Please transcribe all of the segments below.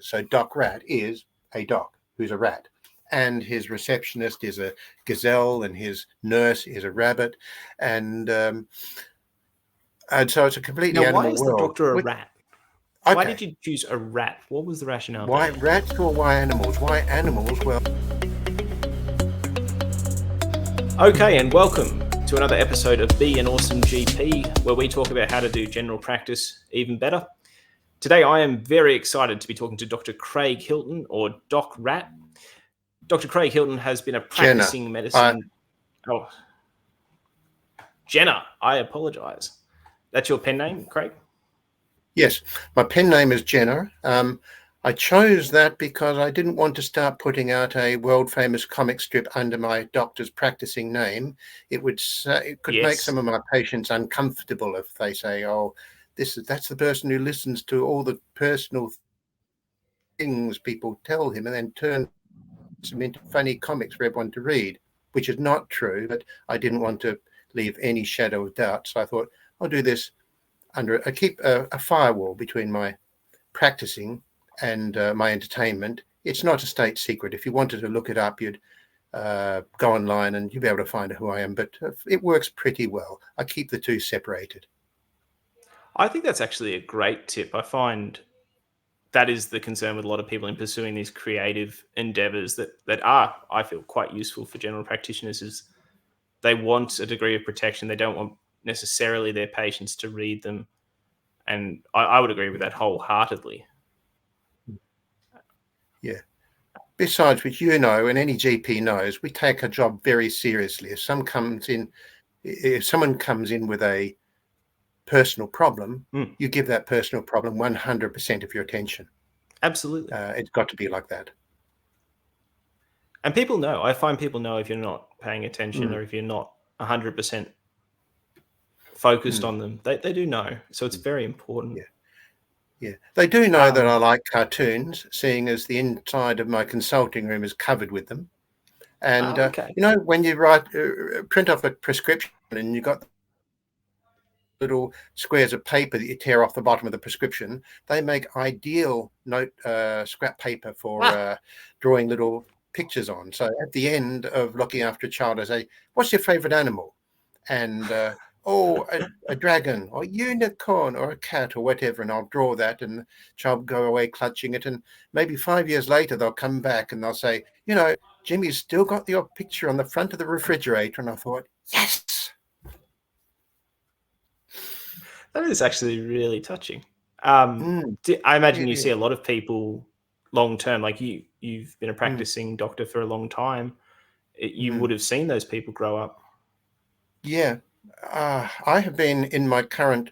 So DocRat is a doc who's a rat, and his receptionist is a gazelle, and his nurse is a rabbit, and so it's a completely Now, animal why is world. the doctor a rat? Okay. Why did you choose a rat? What was the rationale? Why rats or why animals? Why animals? Well, okay, and welcome to another episode of Be an Awesome GP, where we talk about how to do general practice even better. Today, I am very excited to be talking to Dr. Craig Hilton, or DocRat. Dr. Craig Hilton has been a practicing medicine. Jenna, I apologize. That's your pen name, Craig? Yes, my pen name is Jenna. I chose that because I didn't want to start putting out a world-famous comic strip under my doctor's practicing name. It could make some of my patients uncomfortable if they say, "Oh, that's the person who listens to all the personal things people tell him and then turns them into funny comics for everyone to read," which is not true. But I didn't want to leave any shadow of doubt, so I thought I'll do this I keep a firewall between my practicing and my entertainment. It's not a state secret. If you wanted to look it up, you'd go online and you'd be able to find who I am. But it works pretty well. I keep the two separated. I think that's actually a great tip. I find that is the concern with a lot of people in pursuing these creative endeavors that are, I feel, quite useful for general practitioners, is they want a degree of protection. They don't want necessarily their patients to read them. And I would agree with that wholeheartedly. Yeah. Besides which, and any GP knows, we take our job very seriously. If someone comes in with a personal problem, you give that personal problem 100% of your attention. Absolutely. It's got to be like that. And people know. I find people know if you're not paying attention or if you're not 100% focused on them. They do know. So it's very important. Yeah. They do know that I like cartoons, seeing as the inside of my consulting room is covered with them. And, when you print off a prescription and you've got little squares of paper that you tear off the bottom of the prescription, they make ideal scrap paper for drawing little pictures on. So at the end of looking after a child, I say, "What's your favorite animal?" And a dragon or a unicorn or a cat or whatever, and I'll draw that, and the child will go away clutching it, and maybe 5 years later they'll come back and they'll say, "Jimmy's still got your picture on the front of the refrigerator." And I thought, yes. That is actually really touching. I imagine you see a lot of people long term, like you've been a practicing doctor for a long time. You would have seen those people grow up. Yeah. I have been in my current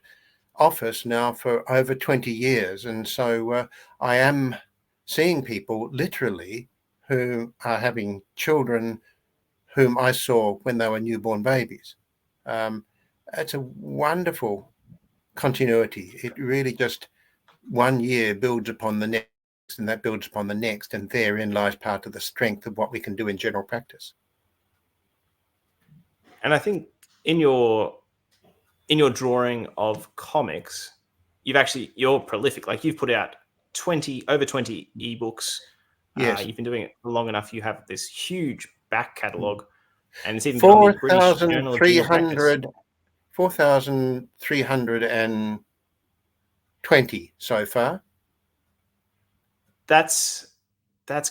office now for over 20 years. And so I am seeing people literally who are having children whom I saw when they were newborn babies. It's a wonderful continuity. It really just 1 year builds upon the next, and that builds upon the next. And therein lies part of the strength of what we can do in general practice. And I think in your drawing of comics, you're prolific. Like, you've put out over 20 ebooks. Yes. You've been doing it for long enough. You have this huge back catalogue, and it's even on the British Journal of General Practice. 4,320 so far. That's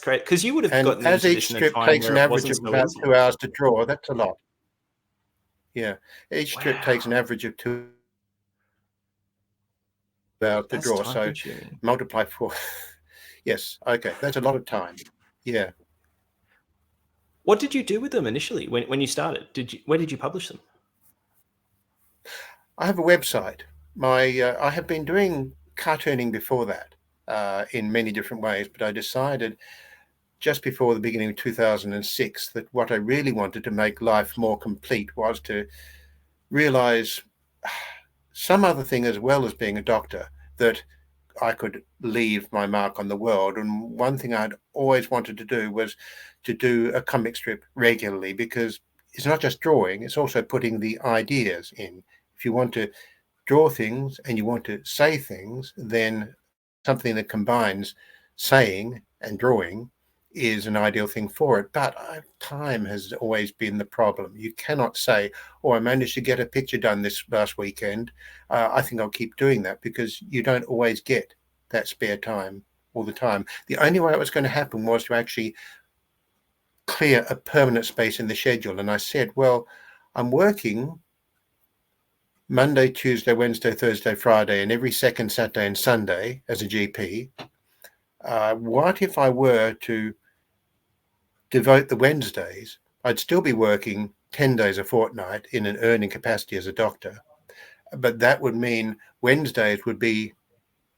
great, because you would have gotten as each strip takes an average of about 2 hours to draw. That's a lot. Yeah, each strip takes an average of 2 hours to draw. So multiply 4. Yes, okay, that's a lot of time. Yeah. What did you do with them initially when you started? Where did you publish them? I have a website. I have been doing cartooning before that in many different ways, but I decided just before the beginning of 2006 that what I really wanted to make life more complete was to realize some other thing as well as being a doctor, that I could leave my mark on the world. And one thing I'd always wanted to do was to do a comic strip regularly, because it's not just drawing, it's also putting the ideas in. If you want to draw things and you want to say things, then something that combines saying and drawing is an ideal thing for it. But time has always been the problem. You cannot say, oh, I managed to get a picture done this last weekend. I think I'll keep doing that, because you don't always get that spare time all the time. The only way it was going to happen was to actually clear a permanent space in the schedule. And I said, well, I'm working Monday, Tuesday, Wednesday, Thursday, Friday, and every second Saturday and Sunday as a GP. What if I were to devote the Wednesdays? I'd still be working 10 days a fortnight in an earning capacity as a doctor, but that would mean Wednesdays would be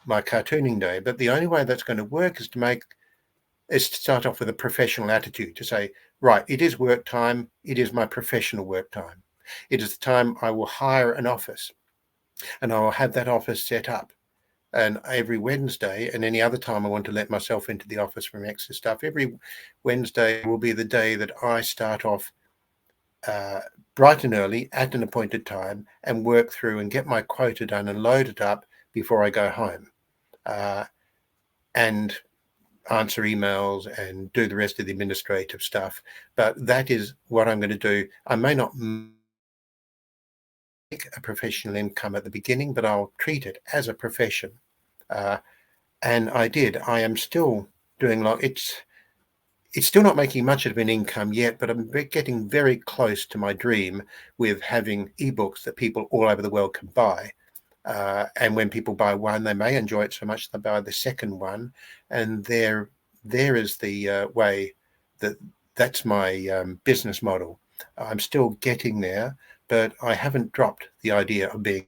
my cartooning day. But the only way that's going to work is to start off with a professional attitude, to say, right, it is work time. It is my professional work time. It is the time I will hire an office, and I will have that office set up. And every Wednesday, and any other time I want to let myself into the office from extra stuff, every Wednesday will be the day that I start off bright and early at an appointed time and work through and get my quota done and load it up before I go home, and answer emails and do the rest of the administrative stuff. But that is what I'm going to do. I may not make a professional income at the beginning, but I'll treat it as a profession. And I did. I am still doing it's still not making much of an income yet, but I'm getting very close to my dream with having ebooks that people all over the world can buy. And when people buy one, they may enjoy it so much they buy the second one. And there is the way that's my business model. I'm still getting there, but I haven't dropped the idea of being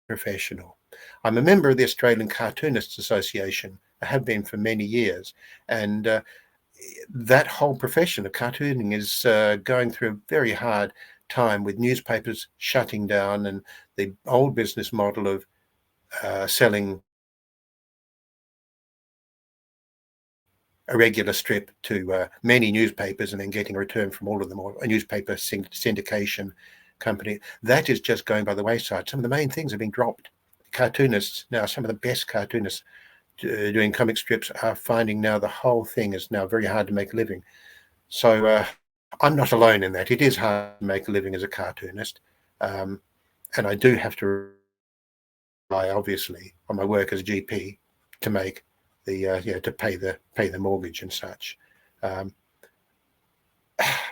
professional. I'm a member of the Australian Cartoonists Association. I have been for many years. And that whole profession of cartooning is going through a very hard time, with newspapers shutting down and the old business model of selling a regular strip to many newspapers and then getting a return from all of them, or a newspaper syndication company. That is just going by the wayside. Some of the main things have been dropped. Cartoonists now, some of the best cartoonists doing comic strips, are finding now the whole thing is now very hard to make a living. So I'm not alone in that. It is hard to make a living as a cartoonist, and I do have to rely, obviously, on my work as a GP to make the to pay the mortgage and such.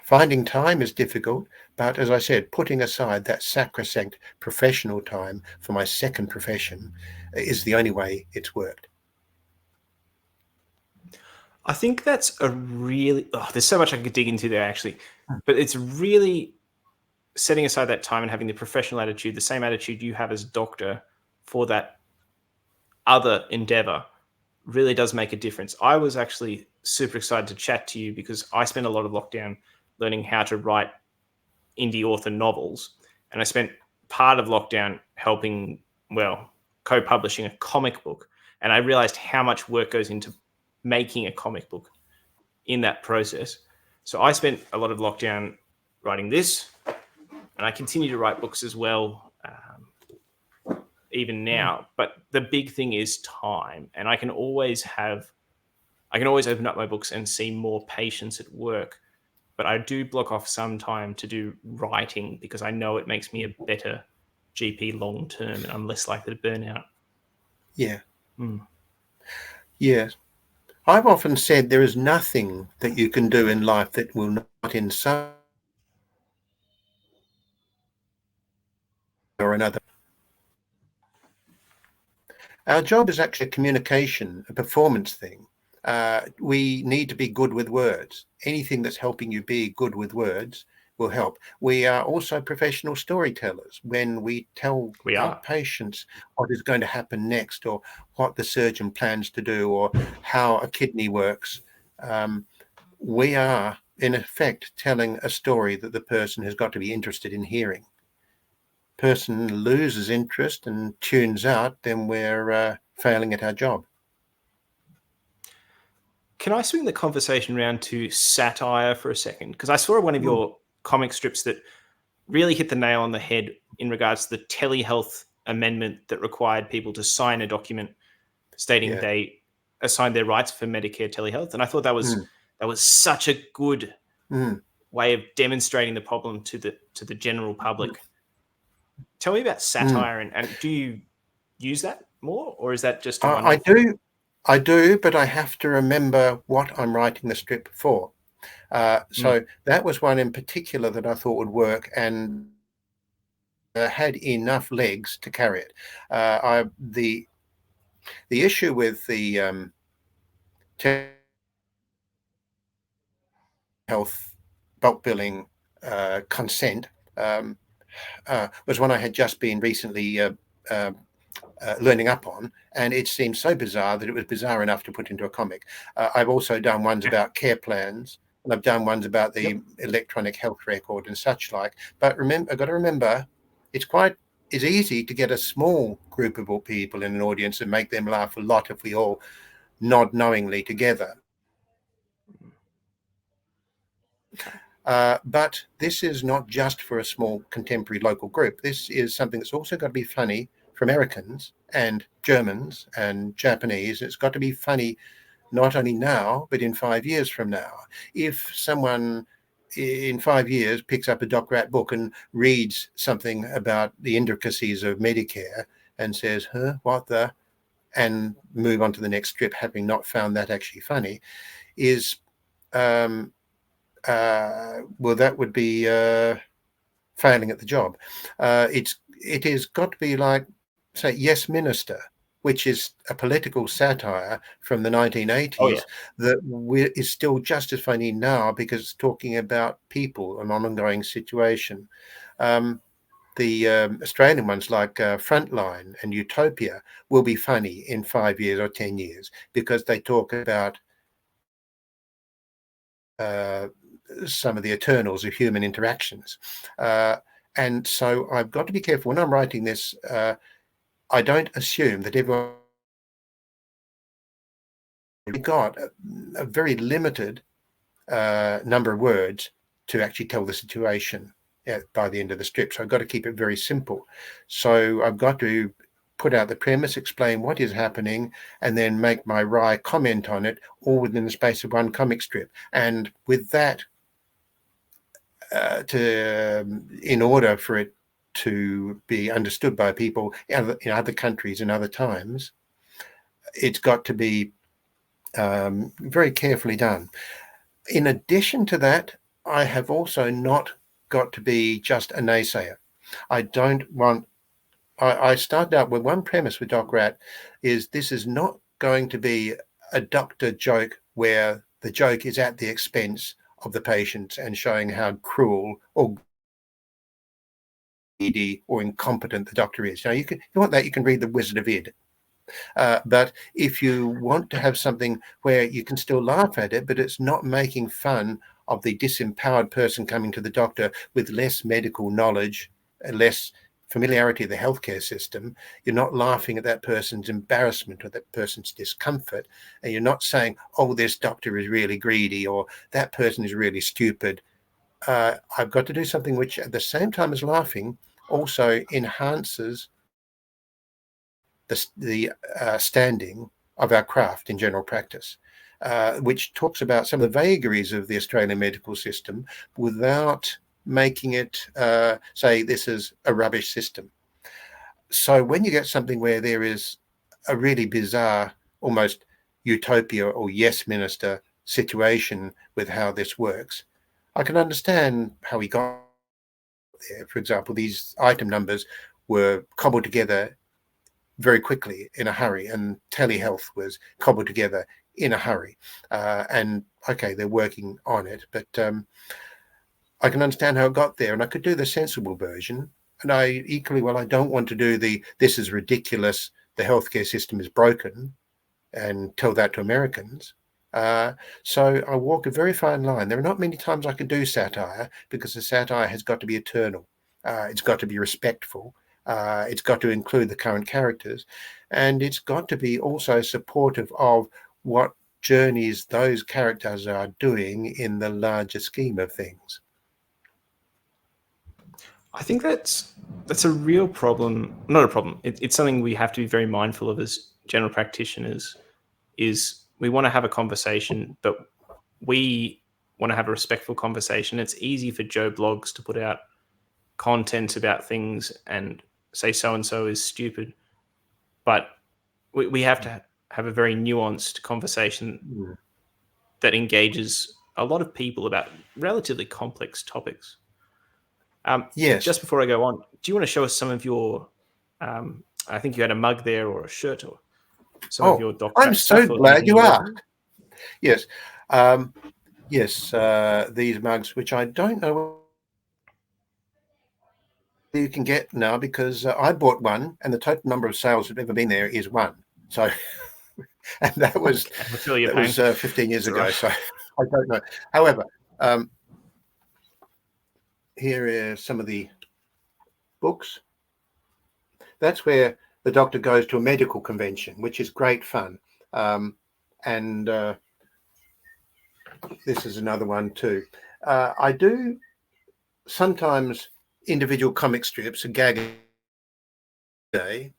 Finding time is difficult, but as I said, putting aside that sacrosanct professional time for my second profession is the only way it's worked. I think that's a really, there's so much I could dig into there actually, but it's really setting aside that time and having the professional attitude, the same attitude you have as a doctor for that other endeavor, really does make a difference. I was actually super excited to chat to you because I spent a lot of lockdown learning how to write indie author novels. And I spent part of lockdown helping, co-publishing a comic book. And I realized how much work goes into making a comic book in that process. So I spent a lot of lockdown writing this, and I continue to write books as well, even now. But the big thing is time. And I can always open up my books and see more patients at work. But I do block off some time to do writing because I know it makes me a better GP long term, and I'm less likely to burn out. Yeah. Yes. I've often said there is nothing that you can do in life that will not in some or another. Our job is actually a communication, a performance thing. We need to be good with words. Anything that's helping you be good with words will help. We are also professional storytellers. When we tell our patients what is going to happen next, or what the surgeon plans to do, or how a kidney works, we are in effect telling a story that the person has got to be interested in hearing. Person loses interest and tunes out, then we're failing at our job. Can I swing the conversation around to satire for a second? Because I saw one of your comic strips that really hit the nail on the head in regards to the telehealth amendment that required people to sign a document stating they assigned their rights for Medicare telehealth, and I thought that was such a good way of demonstrating the problem to the general public. Tell me about satire, and do you use that more, or is that just a one-off? I do, but I have to remember what I'm writing the strip for. So that was one in particular that I thought would work and had enough legs to carry it. The issue with the health bulk billing consent was one I had just been recently learning up on, and it seemed so bizarre that it was bizarre enough to put into a comic. I've also done ones about care plans, and I've done ones about the electronic health record and such like. But I've got to remember, it's easy to get a small group of people in an audience and make them laugh a lot if we all nod knowingly together. But this is not just for a small contemporary local group. This is something that's also got to be funny for Americans and Germans and Japanese. It's got to be funny not only now, but in 5 years from now. If someone in 5 years picks up a DocRat book and reads something about the intricacies of Medicare and says, what the, and move on to the next strip, having not found that actually funny, is, well, that would be failing at the job. It has got to be like, say, Yes Minister, which is a political satire from the 1980s that is still just as funny now because it's talking about people, an ongoing situation. The Australian ones like Frontline and Utopia will be funny in 5 years or 10 years because they talk about some of the eternals of human interactions. And so I've got to be careful when I'm writing this. I don't assume that everyone got a very limited number of words to actually tell the situation by the end of the strip. So I've got to keep it very simple. So I've got to put out the premise, explain what is happening, and then make my wry comment on it, all within the space of one comic strip. And with that, in order for it to be understood by people in other countries and other times, it's got to be very carefully done. In addition to that, I have also not got to be just a naysayer. I don't want, I started out with one premise with DocRat is this is not going to be a doctor joke where the joke is at the expense of the patient and showing how cruel or greedy or incompetent the doctor is. Now, you want that, you can read The Wizard of Id. But if you want to have something where you can still laugh at it, but it's not making fun of the disempowered person coming to the doctor with less medical knowledge and less familiarity of the healthcare system, you're not laughing at that person's embarrassment or that person's discomfort, and you're not saying, oh, this doctor is really greedy or that person is really stupid. I've got to do something which at the same time as laughing also enhances the standing of our craft in general practice, which talks about some of the vagaries of the Australian medical system without making it say this is a rubbish system. So when you get something where there is a really bizarre, almost utopia or Yes Minister situation with how this works, I can understand how he got there. For example, these item numbers were cobbled together very quickly in a hurry, and telehealth was cobbled together in a hurry. And okay, they're working on it, but I can understand how it got there, and I could do the sensible version. And I don't want to do this is ridiculous, the healthcare system is broken, and tell that to Americans. So I walk a very fine line. There are not many times I can do satire because the satire has got to be eternal. It's got to be respectful. It's got to include the current characters, and it's got to be also supportive of what journeys those characters are doing in the larger scheme of things. I think that's a real problem. Not a problem. It's something we have to be very mindful of as general practitioners. is we want to have a conversation, but we want to have a respectful conversation. It's easy for Joe Blogs to put out content about things and say so-and-so is stupid, but we have to have a very nuanced conversation that engages a lot of people about relatively complex topics. Yes. Just before I go on, do you want to show us some of your, I think you had a mug there or a shirt or some of your DocRat I'm so stuff or glad anything you you're asked. working Yes. Yes, these mugs, which I don't know you can get now, because I bought one and the total number of sales that have ever been there is one. So, and that was Okay, I feel your pain. 15 years It's all ago. right. So I don't know. However, here are some of the books. That's where the doctor goes to a medical convention, which is great fun. And this is another one too. I do sometimes individual comic strips, a gag a day,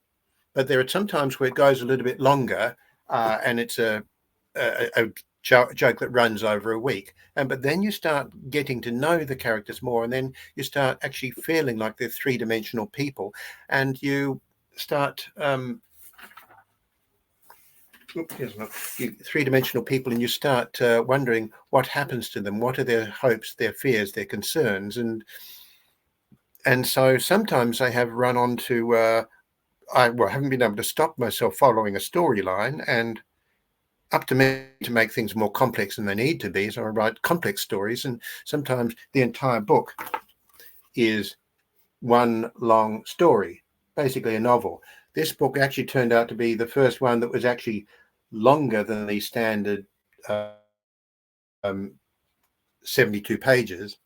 but there are some times where it goes a little bit longer, and it's a joke that runs over a week. But then you start getting to know the characters more, and then you start actually feeling like they're three-dimensional people, and you start three-dimensional people, and you start wondering what happens to them, what are their hopes, their fears, their concerns, and so sometimes I have run on to I haven't been able to stop myself following a storyline, and up to me to make things more complex than they need to be. So I write complex stories, and sometimes the entire book is one long story, basically a novel. This book actually turned out to be the first one that was actually longer than the standard 72 pages,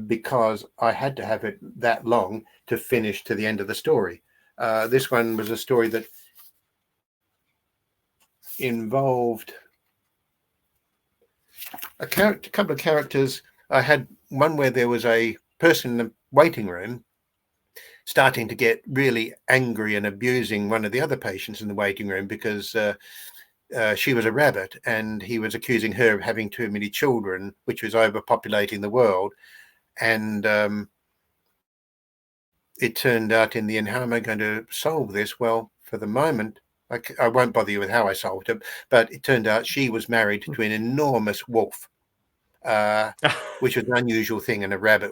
because I had to have it that long to finish to the end of the story. This one was a story that involved a couple of characters. I had one where there was a person in the waiting room starting to get really angry and abusing one of the other patients in the waiting room because she was a rabbit, and he was accusing her of having too many children, which was overpopulating the world. And it turned out in the end, how am I going to solve this? Well, for the moment, I won't bother you with how I solved it, but it turned out she was married to an enormous wolf, which was an unusual thing in a rabbit.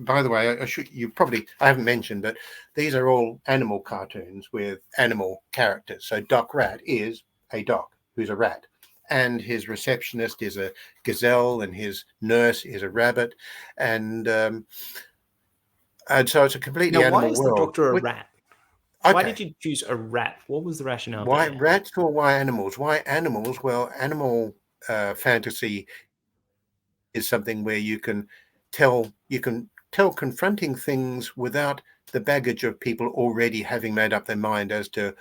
By the way, I haven't mentioned, but these are all animal cartoons with animal characters. So DocRat is a doc who's a rat, and his receptionist is a gazelle, and his nurse is a rabbit, and so it's a completely Now, why animal is the world. doctor a rat? Okay. Why did you choose a rat? What was the rationale? Why there? rats or why animals? Why animals? Well, animal fantasy is something where you can tell confronting things without the baggage of people already having made up their mind as to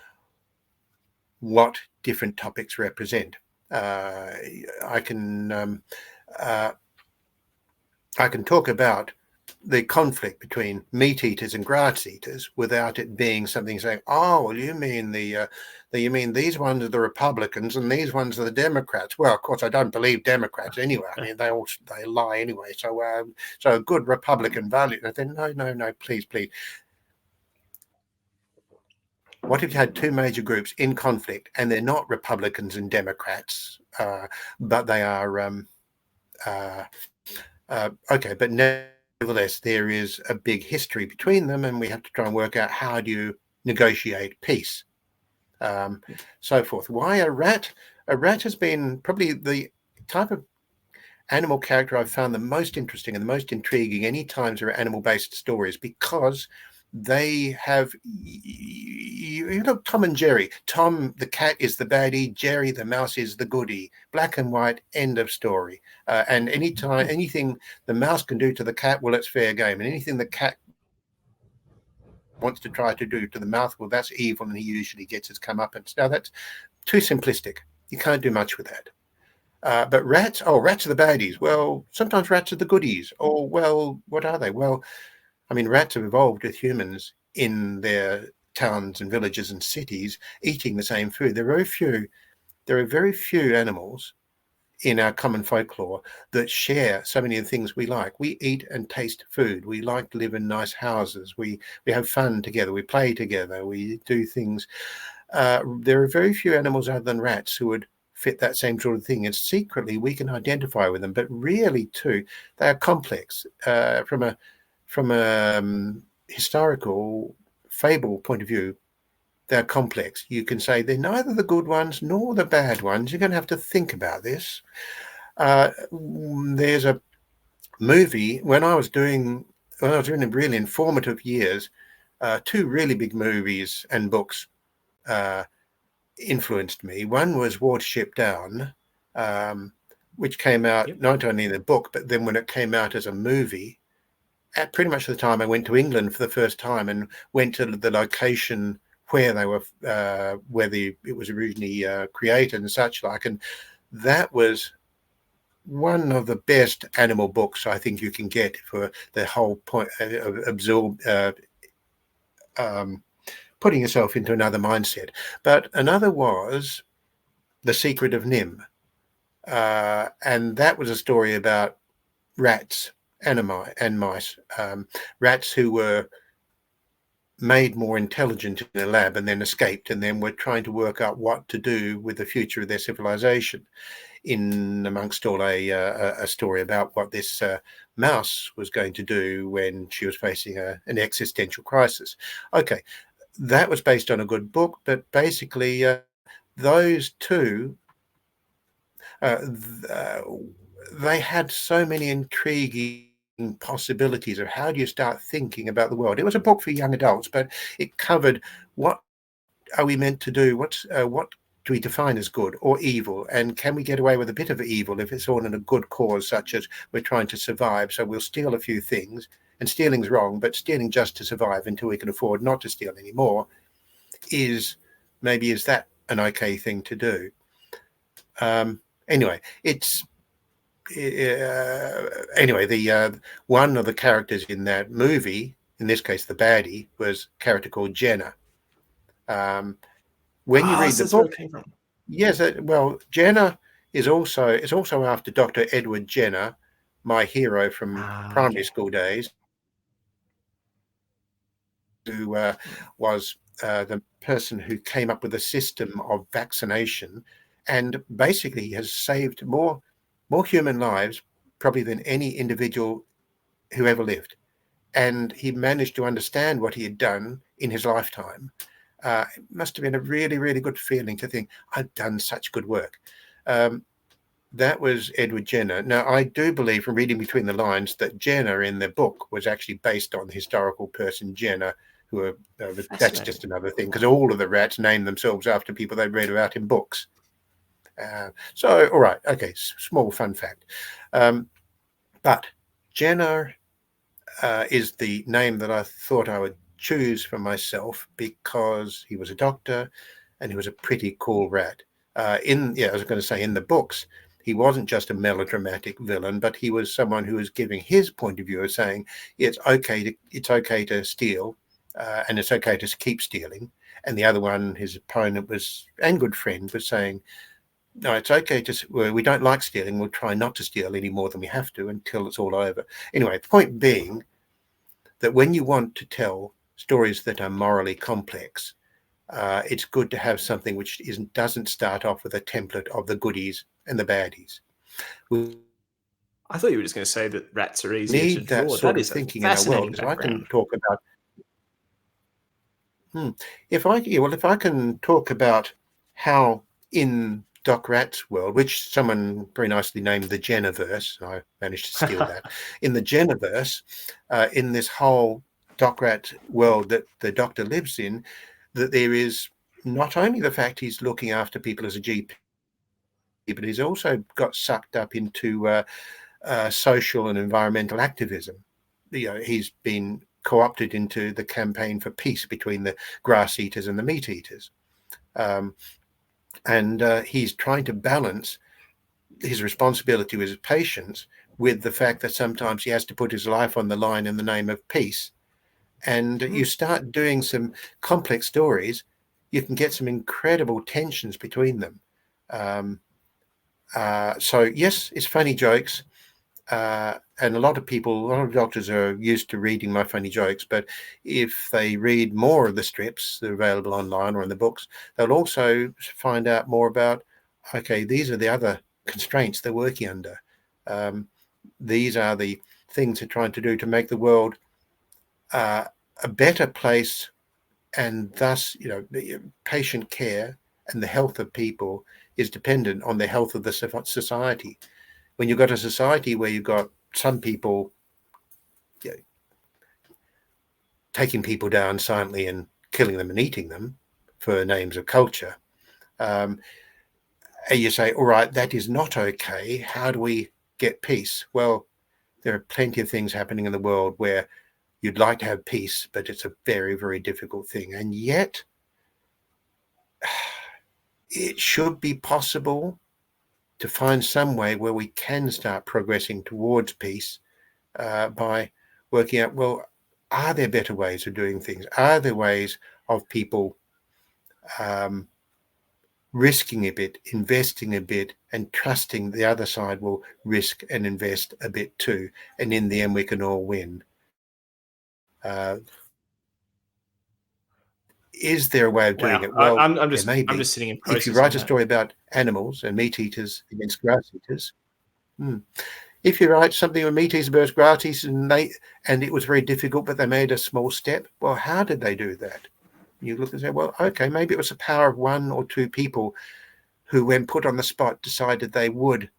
what different topics represent. I can talk about the conflict between meat eaters and grass eaters without it being something saying, oh, well, you mean you mean these ones are the Republicans and these ones are the Democrats. Well, of course, I don't believe Democrats anyway. I mean, they lie anyway. So a good Republican value. I think, no, please. What if you had two major groups in conflict and they're not Republicans and Democrats, but they are okay, but nevertheless, there is a big history between them, and we have to try and work out how do you negotiate peace, so forth. Why a rat? A rat has been probably the type of animal character I've found the most interesting and the most intriguing any times there are animal-based stories, because they have, you know, Tom and Jerry. Tom, the cat, is the baddie. Jerry, the mouse, is the goodie. Black and white, end of story. And anything the mouse can do to the cat, well, it's fair game. And anything the cat wants to try to do to the mouse, well, that's evil, and he usually gets his comeuppance. Now, that's too simplistic. You can't do much with that. But rats, rats are the baddies. Well, sometimes rats are the goodies. Or, well, what are they? Well, I mean, rats have evolved with humans in their towns and villages and cities eating the same food. There are very few there are very few animals in our common folklore that share so many of the things we like. We eat and taste food. We like to live in nice houses. We have fun together. We play together. We do things. There are very few animals other than rats who would fit that same sort of thing. And secretly, we can identify with them. But really, too, they are complex from a historical fable point of view. They're complex. You can say they're neither the good ones nor the bad ones. You're going to have to think about this. There's a movie when I was doing really informative years. Two really big movies and books influenced me. One was Watership Down, which came out not only in the book, but then when it came out as a movie, at pretty much the time I went to England for the first time and went to the location where they were, it was originally created and such like. And that was one of the best animal books I think you can get for the whole point of putting yourself into another mindset. But another was The Secret of Nim. And that was a story about rats and mice, rats who were made more intelligent in the lab and then escaped, and then were trying to work out what to do with the future of their civilization, in amongst all a story about what this mouse was going to do when she was facing an existential crisis. Okay, that was based on a good book, but basically those two, they had so many intriguing possibilities of how do you start thinking about the world. It was a book for young adults, but it covered what are we meant to do, what do we define as good or evil, and can we get away with a bit of evil if it's all in a good cause, such as we're trying to survive, so we'll steal a few things, and stealing's wrong, but stealing just to survive until we can afford not to steal anymore is that an okay thing to do? Anyway, the one of the characters in that movie, in this case the baddie, was a character called Jenna. When you read the book, yes, well, Jenna is also after Dr. Edward Jenner, my hero from primary school days, who was the person who came up with a system of vaccination, and basically has saved more human lives probably than any individual who ever lived. And he managed to understand what he had done in his lifetime. It must have been a really, really good feeling to think, I've done such good work. That was Edward Jenner. Now, I do believe from reading between the lines that Jenner in the book was actually based on the historical person Jenner, who that's just another thing, because all of the rats name themselves after people they read about in books. So, all right, okay, small fun fact. But Jenner is the name that I thought I would choose for myself because he was a doctor and he was a pretty cool rat. I was going to say, in the books, he wasn't just a melodramatic villain, but he was someone who was giving his point of view of saying it's okay to steal, and it's okay to keep stealing. And the other one, his opponent and good friend, was saying, no, it's okay we don't like stealing. We'll try not to steal any more than we have to until it's all over. Anyway, the point being that when you want to tell stories that are morally complex, it's good to have something which doesn't start off with a template of the goodies and the baddies. I thought you were just going to say that rats are easier to draw. That sort of thinking in our world, because I can talk about. If I can talk about how in DocRat's world, which someone very nicely named the Jennerverse, I managed to steal that. In the Jennerverse, in this whole DocRat world that the Doctor lives in, that there is not only the fact he's looking after people as a GP, but he's also got sucked up into social and environmental activism. He's been co-opted into the campaign for peace between the grass eaters and the meat eaters. And he's trying to balance his responsibility with his patients with the fact that sometimes he has to put his life on the line in the name of peace. And you start doing some complex stories, you can get some incredible tensions between them. So yes, it's funny jokes. And a lot of doctors are used to reading my funny jokes, but if they read more of the strips that are available online or in the books, they'll also find out more about, okay, these are the other constraints they're working under. These are the things they're trying to do to make the world a better place, and thus, the patient care and the health of people is dependent on the health of the society. When you've got a society where you've got some people taking people down silently and killing them and eating them for names of culture, and you say, all right, that is not okay. How do we get peace? Well, there are plenty of things happening in the world where you'd like to have peace, but it's a very, very difficult thing. And yet, it should be possible to find some way where we can start progressing towards peace by working out, well, are there better ways of doing things? Are there ways of people risking a bit, investing a bit, and trusting the other side will risk and invest a bit too? And in the end, we can all win. Is there a way of doing it? Well, I'm there may be. I'm just sitting in If you processing write a that. story about animals and meat eaters against grass eaters, if you write something with meat eaters versus grass eaters and it was very difficult, but they made a small step, well, how did they do that? You look and say, well, okay, maybe it was the power of one or two people who, when put on the spot, decided they would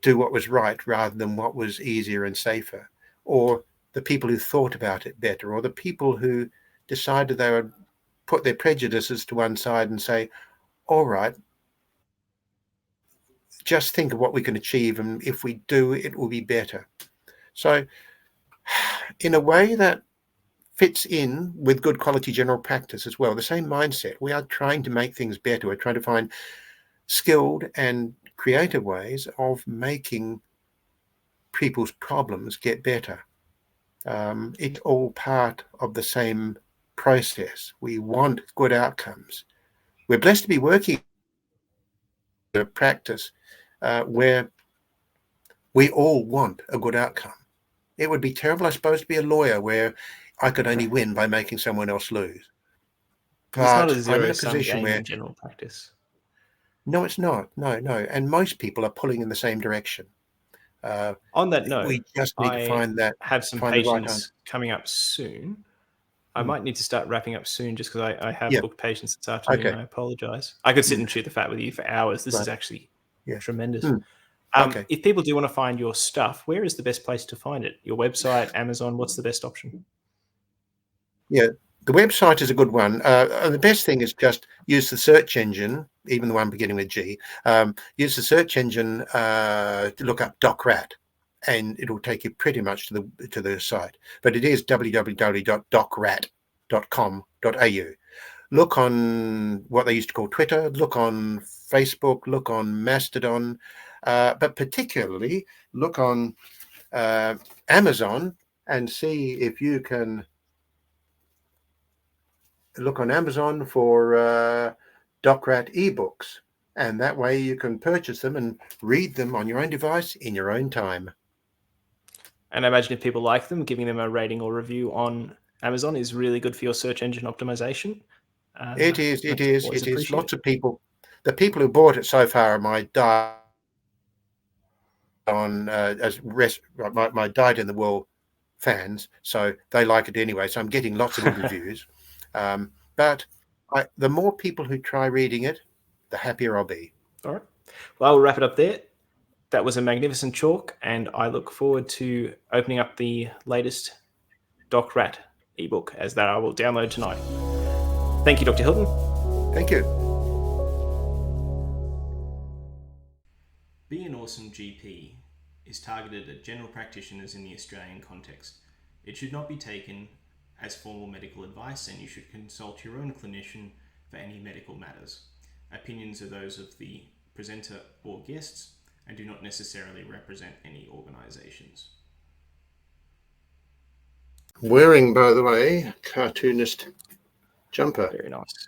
do what was right rather than what was easier and safer, or the people who thought about it better, or the people who decided they would put their prejudices to one side and say, all right, just think of what we can achieve, and if we do, it will be better. So in a way that fits in with good quality general practice as well, the same mindset. We are trying to make things better. We're trying to find skilled and creative ways of making people's problems get better. It's all part of the same process. We want good outcomes. We're blessed to be working in a practice where we all want a good outcome. It would be terrible, I suppose, to be a lawyer where I could only win by making someone else lose. It's not a But I'm in a zero-sum position game where, in general practice. no, it's not. No. And most people are pulling in the same direction. On that note, We just need to I find have some the right answer. patients coming up soon. I might need to start wrapping up soon just because I have Yeah. booked patients this afternoon. Okay. I apologize. I could sit and chew the fat with you for hours. This is Right. actually Yeah. tremendous. Okay. If people do want to find your stuff, where is the best place to find it? Your website, Amazon, what's the best option? Yeah. The website is a good one. And the best thing is just use the search engine, even the one beginning with G. Use the search engine to look up DocRat, and it'll take you pretty much to the site. But it is www.docrat.com.au. Look on what they used to call Twitter. Look on Facebook. Look on Mastodon. But particularly look on Amazon and see if you can look on Amazon for DocRat ebooks, and that way you can purchase them and read them on your own device in your own time. And I imagine if people like them, giving them a rating or review on Amazon is really good for your search engine optimization. It is. Always It is. Lots appreciated. of people, the people who bought it so far are my my Died in the Wool fans, so they like it anyway. So I'm getting lots of good reviews. But the more people who try reading it, the happier I'll be. All right. Well, I'll wrap it up there. That was a magnificent chalk, and I look forward to opening up the latest DocRat ebook as that I will download tonight. Thank you, Dr. Hilton. Thank you. Be an Awesome GP is targeted at general practitioners in the Australian context. It should not be taken as formal medical advice, and you should consult your own clinician for any medical matters. Opinions are those of the presenter or guests and do not necessarily represent any organisations. Wearing, by the way, cartoonist jumper. Very nice.